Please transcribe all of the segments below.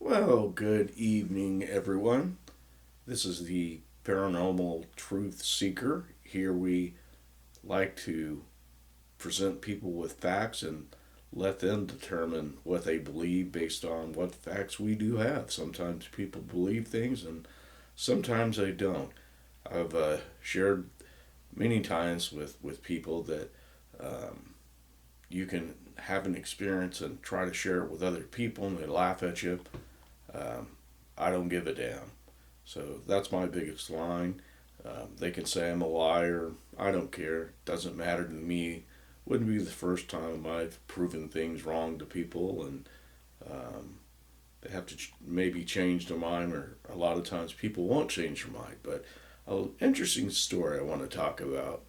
Well, good evening, everyone. This is the Paranormal Truth Seeker. Here we like to present people with facts and let them determine what they believe based on what facts we do have. Sometimes people believe things and sometimes they don't. I've shared many times with people that um, you can have an experience and try to share it with other people and they laugh at you. Um, I don't give a damn. So that's my biggest line. They can say I'm a liar. I don't care. Doesn't matter to me. Wouldn't be the first time I've proven things wrong to people, and um, they have to maybe change their mind. Or a lot of times people won't change their mind. But an interesting story I want to talk about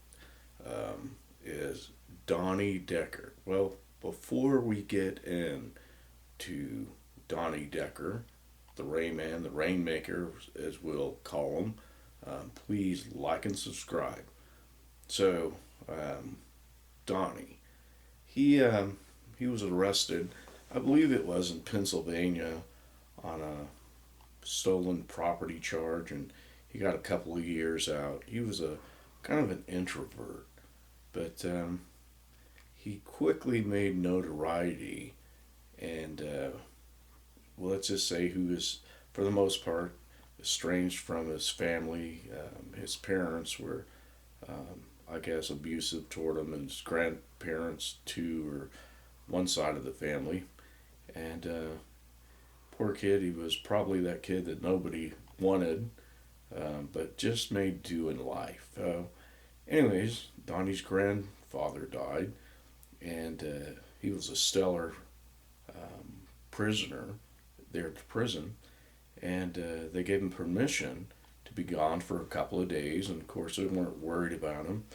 is Donnie Decker. Well, before we get into Donnie Decker, the Rayman, the Rainmaker, as we'll call him, please like and subscribe. So, um, Donnie, he was arrested. I believe it was in Pennsylvania on a stolen property charge, and he got a couple of years out. He was a kind of an introvert, but he quickly made notoriety, and well, let's just say he was, for the most part, estranged from his family. His parents were, I guess, abusive toward him, and his grandparents too, or one side of the family. And poor kid, he was probably that kid that nobody wanted, but just made do in life. Anyways, Donnie's grandfather died, and he was a stellar prisoner there at the prison, and they gave him permission to be gone for a couple of days, and of course they weren't worried about him,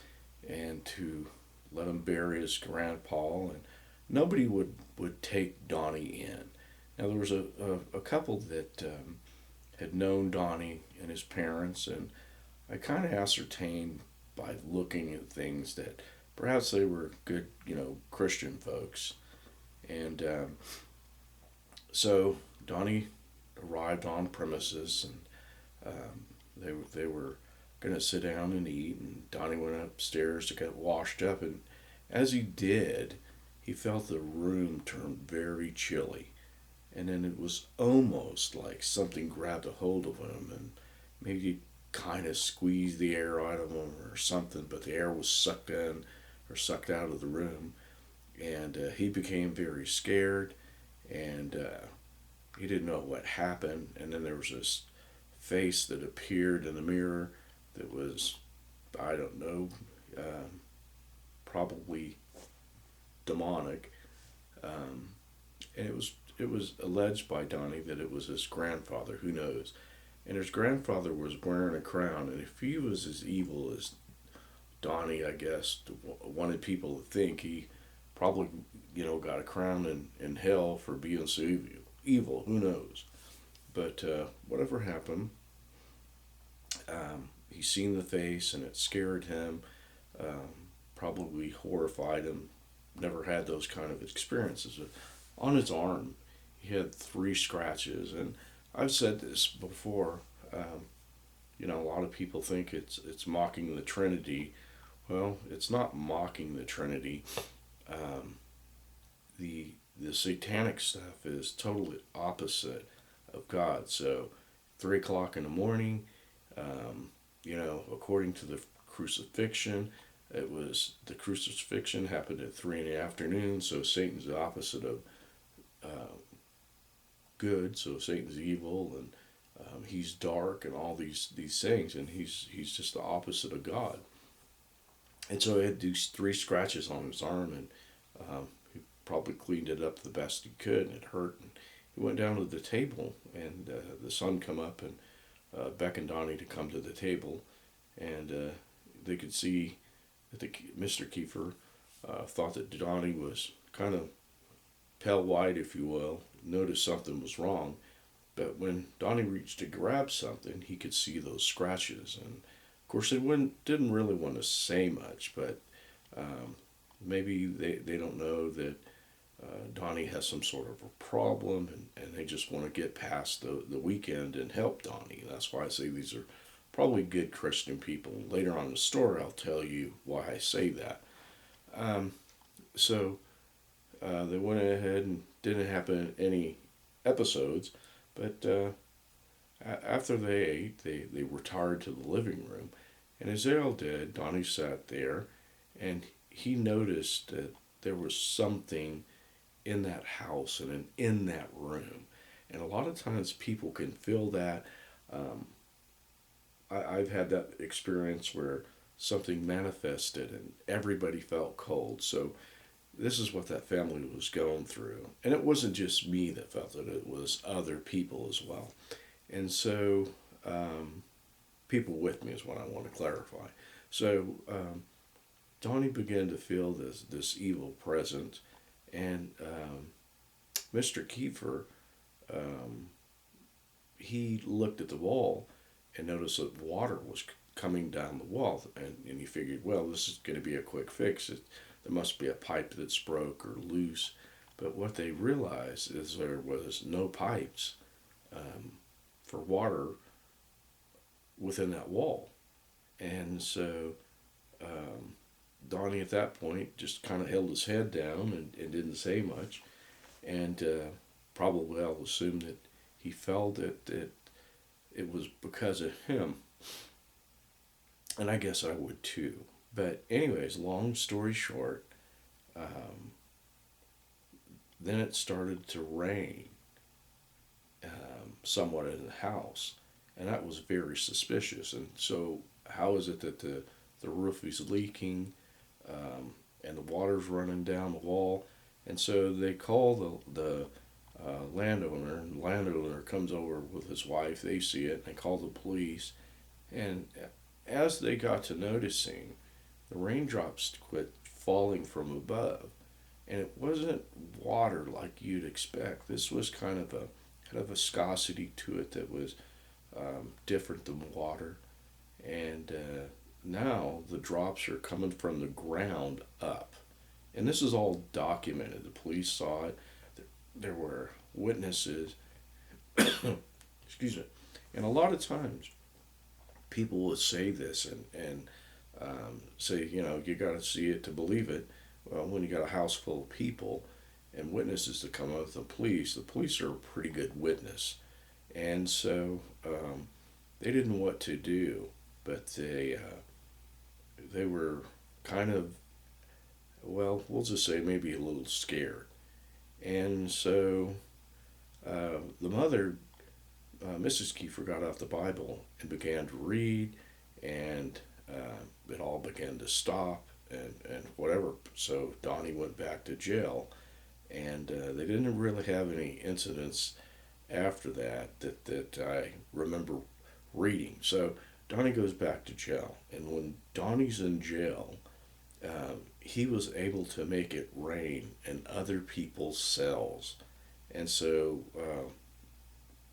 and to let him bury his grandpa, and nobody would take Donnie in. Now there was a couple that had known Donnie and his parents, and I kind of ascertained by looking at things that perhaps they were good, Christian folks, and so Donnie arrived on premises, and they were going to sit down and eat. And Donnie went upstairs to get washed up, and as he did, he felt the room turn very chilly, and then it was almost like something grabbed a hold of him and maybe kind of squeezed the air out of him or something. But the air was sucked in or sucked out of the room, and he became very scared, and he didn't know what happened. And then there was this face that appeared in the mirror that was, I don't know, probably demonic. Um, and it was alleged by Donnie that it was his grandfather. Who knows? And his grandfather was wearing a crown, and if he was as evil as Donnie, I guess, wanted people to think, he probably, got a crown in hell for being so evil. Who knows? But whatever happened, he seen the face and it scared him, probably horrified him. Never had those kind of experiences. On his arm, he had three scratches, and I've said this before. A lot of people think it's mocking the Trinity. Well, it's not mocking the Trinity. Um, the satanic stuff is totally opposite of God. So, 3 o'clock in the morning, according to the crucifixion, it was the crucifixion happened at 3 in the afternoon. So Satan's the opposite of uh, good. So Satan's evil, and he's dark, and all these things, and he's just the opposite of God. And so he had these three scratches on his arm, and he probably cleaned it up the best he could, and it hurt. And he went down to the table, and the son come up and beckoned Donnie to come to the table, and they could see that Mr. Kiefer thought that Donnie was kind of pale white, if you will, noticed something was wrong. But when Donnie reached to grab something, he could see those scratches. And of course, they didn't really want to say much, but maybe they don't know that Donnie has some sort of a problem, and they just want to get past the weekend and help Donnie. And that's why I say these are probably good Christian people. Later on in the story, I'll tell you why I say that. Um, so they went ahead and didn't happen any episodes, but after they ate, they retired to the living room. And as they all did, Donnie sat there and he noticed that there was something in that house and in that room. And a lot of times people can feel that. Um, I've had that experience where something manifested and everybody felt cold. So this is what that family was going through. And it wasn't just me that felt it was other people as well. And so, people with me is what I want to clarify. So, Donnie began to feel this evil presence, and Mr. Kiefer, um, he looked at the wall and noticed that water was coming down the wall, and he figured, well, this is going to be a quick fix. There must be a pipe that's broke or loose. But what they realized is there was no pipes um, for water within that wall. And so Donnie at that point just kind of held his head down and didn't say much. And probably I'll assume that he felt that it was because of him. And I guess I would too. But, anyways, long story short, um, then it started to rain somewhat in the house. And that was very suspicious. And so, how is it that the roof is leaking and the water's running down the wall? And so they call the landowner, and the landowner comes over with his wife. They see it, and they call the police. And as they got to noticing, the raindrops quit falling from above, and it wasn't water like you'd expect. This was kind of a viscosity to it that was different than water, and now the drops are coming from the ground up, and this is all documented. The police saw it. There were witnesses. Excuse me. And a lot of times, people will say this and say, you got to see it to believe it. Well, when you got a house full of people and witnesses to come up with the police are a pretty good witness. And so they didn't know what to do, but they were kind of, well, we'll just say maybe a little scared. And so the mother, Mrs. Kiefer, got out the Bible and began to read, and it all began to stop and whatever. So Donnie went back to jail, and they didn't really have any incidents after that I remember reading. So Donnie goes back to jail, and when Donnie's in jail, he was able to make it rain in other people's cells, and so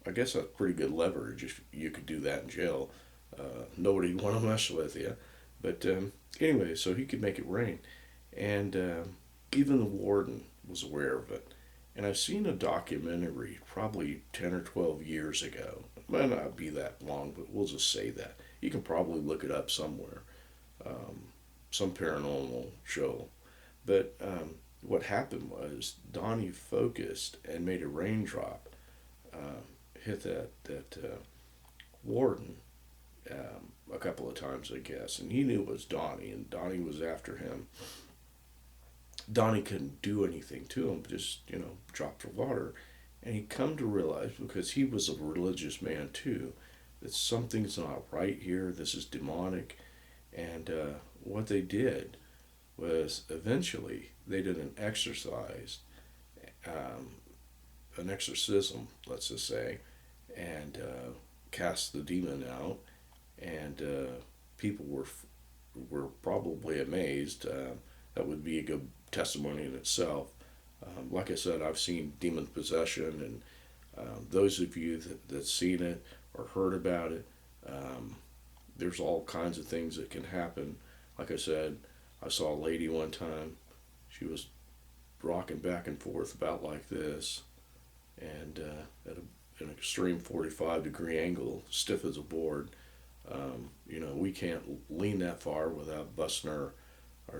I guess that's pretty good leverage if you could do that in jail. Nobody would want to mess with you, but anyway, so he could make it rain, and even the warden was aware of it. And I've seen a documentary probably 10 or 12 years ago. It might not be that long, but we'll just say that. You can probably look it up somewhere. Some paranormal show. But what happened was Donnie focused and made a raindrop hit that warden a couple of times, I guess. And he knew it was Donnie, and Donnie was after him. Donnie couldn't do anything to him, just, dropped the water. And he come to realize, because he was a religious man too, that something's not right here. This is demonic. And what they did was eventually they did an exorcism, let's just say, and cast the demon out. And people were probably amazed. That would be a good testimony in itself. Like I said, I've seen demon possession, and those of you that's seen it or heard about it, there's all kinds of things that can happen. Like I said, I saw a lady one time. She was rocking back and forth about like this, and at an extreme 45-degree angle, stiff as a board. We can't lean that far without busting our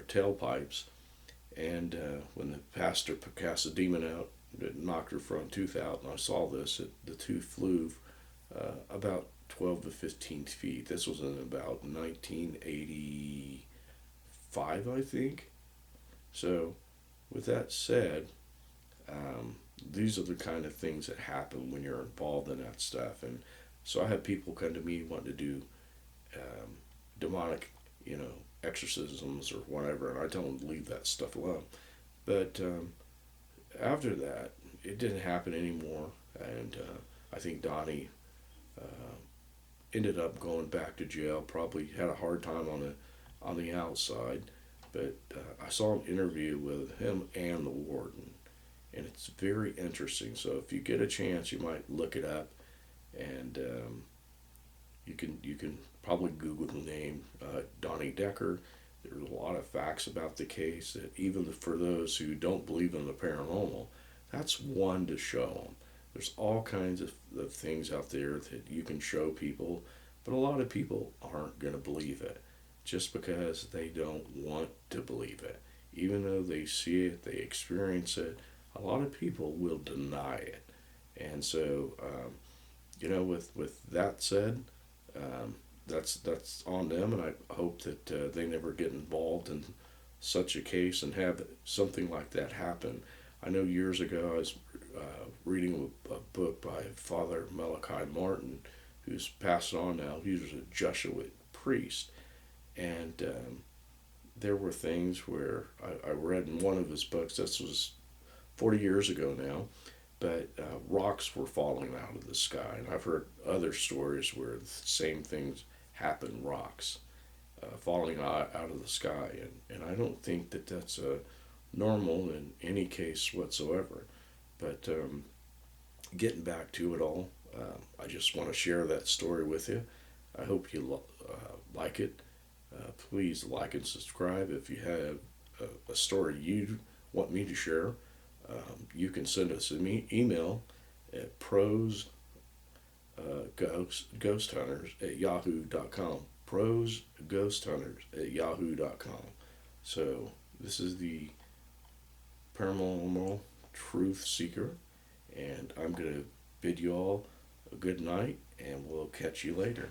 tailpipes. And when the pastor cast the demon out, it knocked her front tooth out, and I saw this. The tooth flew about 12 to 15 feet. This was in about 1985, I think. So, with that said, these are the kind of things that happen when you're involved in that stuff. And so I have people come to me wanting to do demonic, exorcisms or whatever, and I tell them to leave that stuff alone. But after that, it didn't happen anymore, and I think Donnie uh, ended up going back to jail. Probably had a hard time on the outside, but I saw an interview with him and the warden, and it's very interesting. So if you get a chance, you might look it up, and you can probably Google the name Donnie Decker. There's a lot of facts about the case that even for those who don't believe in the paranormal, that's one to show them. There's all kinds of things out there that you can show people, but a lot of people aren't going to believe it just because they don't want to believe it. Even though they see it, they experience it, a lot of people will deny it. And so, with that said, that's on them, and I hope that they never get involved in such a case and have something like that happen. I know years ago I was reading a book by Father Malachi Martin, who's passed on now. He was a Jesuit priest, and there were things where I read in one of his books. This was 40 years ago now, but rocks were falling out of the sky, and I've heard other stories where the same things happen, rocks falling out of the sky, and I don't think that that's normal in any case whatsoever. But getting back to it all, I just want to share that story with you. I hope you like it. Please like and subscribe. If you have a story you want me to share, you can send us an email at prosghosthunters@yahoo.com. prosghosthunters@yahoo.com. So this is the paranormal truth seeker, and I'm going to bid you all a good night, and we'll catch you later.